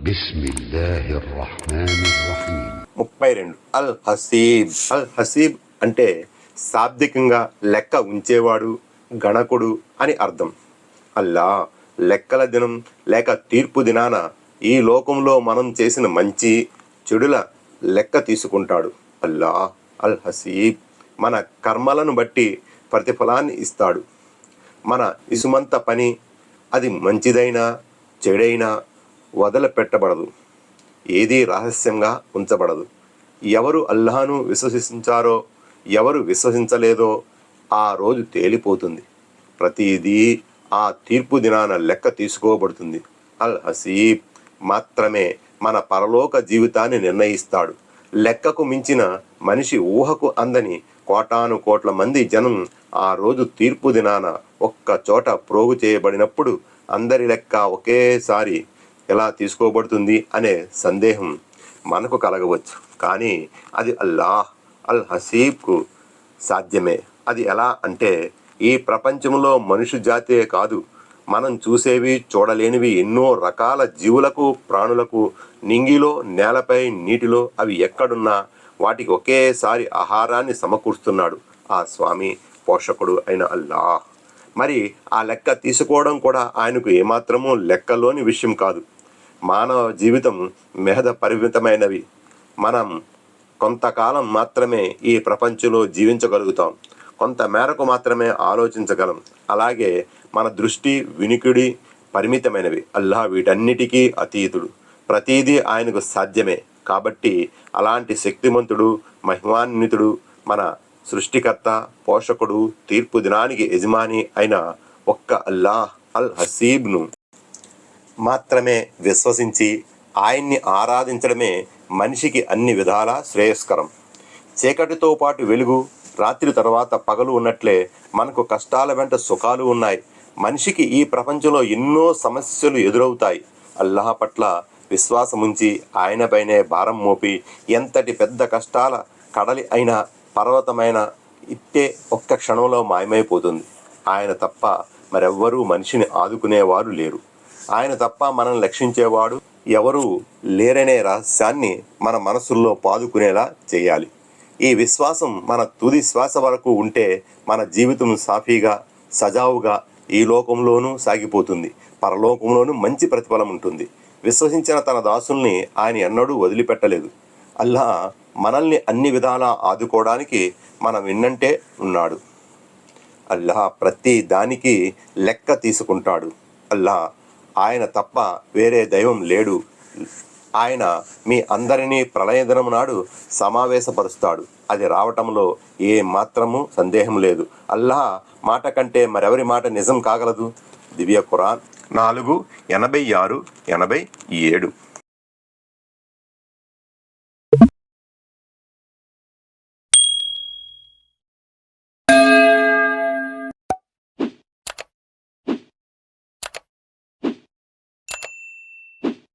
బిస్మిల్లాహిర్రహ్మానిర్రహీం. 32 అల్ హసీబ్. అల్ హసీబ్ అంటే శాబ్దికంగా లెక్క ఉంచేవాడు, గణకుడు అని అర్థం. అల్లా లెక్కల దినం లేక తీర్పు దినాన ఈ లోకంలో మనం చేసిన మంచి చెడుల లెక్క తీసుకుంటాడు. అల్లా అల్ హసీబ్ మన కర్మలను బట్టి ప్రతిఫలాన్ని ఇస్తాడు. మన ఇసుమంత పని అది మంచిదైనా చెడైనా వదిలిపెట్టబడదు, ఏదీ రహస్యంగా ఉంచబడదు. ఎవరు అల్లాహను విశ్వసించారో ఎవరు విశ్వసించలేదో ఆ రోజు తేలిపోతుంది. ప్రతిదీ ఆ తీర్పు దినాన లెక్క తీసుకోబడుతుంది. అల్ హసీబ్ మాత్రమే మన పరలోక జీవితాన్ని నిర్ణయిస్తాడు. లెక్కకు మించిన మనిషి ఊహకు అందని కోటాను కోట్ల మంది జనం ఆ రోజు తీర్పు దినాన ఒక్క చోట ప్రోగు చేయబడినప్పుడు అందరి లెక్క ఒకేసారి ఎలా తీసుకోబడుతుంది అనే సందేహం మనకు కలగవచ్చు. కానీ అది అల్లాహ్ అల్ హసీబ్కు సాధ్యమే. అది ఎలా అంటే ఈ ప్రపంచంలో మనుషు జాతే కాదు, మనం చూసేవి చూడలేనివి ఎన్నో రకాల జీవులకు ప్రాణులకు నింగిలో నేలపై నీటిలో అవి ఎక్కడున్నా వాటికి ఒకేసారి ఆహారాన్ని సమకూరుస్తున్నాడు ఆ స్వామి పోషకుడు అయిన అల్లాహ్. మరి ఆ లెక్క తీసుకోవడం కూడా ఆయనకు ఏమాత్రమూ లెక్కలోని విషయం కాదు. మానవ జీవితం మెహద పరిమితమైనవి. మనం కొంతకాలం మాత్రమే ఈ ప్రపంచంలో జీవించగలుగుతాం, కొంత మేరకు మాత్రమే ఆలోచించగలం. అలాగే మన దృష్టి వినికిడి పరిమితమైనవి. అల్లాహ్ వీటన్నిటికీ అతీతుడు, ప్రతీదీ ఆయనకు సాధ్యమే. కాబట్టి అలాంటి శక్తిమంతుడు మహిమాన్వితుడు మన సృష్టికర్త పోషకుడు తీర్పు దినానికి యజమాని అయిన ఒక్క అల్లాహ్ అల్ హసీబ్ను మాత్రమే విశ్వసించి ఆయన్ని ఆరాధించడమే మనిషికి అన్ని విధాలా శ్రేయస్కరం. చీకటితో పాటు వెలుగు, రాత్రి తర్వాత పగలు ఉన్నట్లే మనకు కష్టాల వెంట సుఖాలు ఉన్నాయి. మనిషికి ఈ ప్రపంచంలో ఎన్నో సమస్యలు ఎదురవుతాయి. అల్లాహ్ పట్ల విశ్వాసముంచి ఆయనపైనే భారం మోపి ఎంతటి పెద్ద కష్టాల కడలి అయిన పర్వతమైన ఇట్టే ఒక్క క్షణంలో మాయమైపోతుంది. ఆయన తప్ప మరెవ్వరూ మనిషిని ఆదుకునేవారు లేరు. ఆయన తప్ప మనం లక్షించేవాడు ఎవరూ లేరనే రహస్యాన్ని మన మనసుల్లో పాదుకునేలా చేయాలి. ఈ విశ్వాసం మన తుది శ్వాస వరకు ఉంటే మన జీవితం సాఫీగా సజావుగా ఈ లోకంలోనూ సాగిపోతుంది, పరలోకంలోనూ మంచి ప్రతిఫలం ఉంటుంది. విశ్వసించిన తన దాసుల్ని ఆయన ఎన్నడూ వదిలిపెట్టలేదు. అల్లాహ్ మనల్ని అన్ని విధాలా ఆదుకోవడానికి మనం విన్నంటే ఉన్నాడు. అల్లాహ్ ప్రతి దానికి లెక్క తీసుకుంటాడు. అల్లాహ్ ఆయన తప్ప వేరే దైవం లేడు. ఆయన మీ అందరినీ ప్రళయదినం నాడు సమావేశపరుస్తాడు. అది రావటంలో ఏ మాత్రము సందేహం లేదు. అల్లాహ్ మాట కంటే మరెవరి మాట నిజం కాగలదు. దివ్య ఖురాన్ 4:86-87.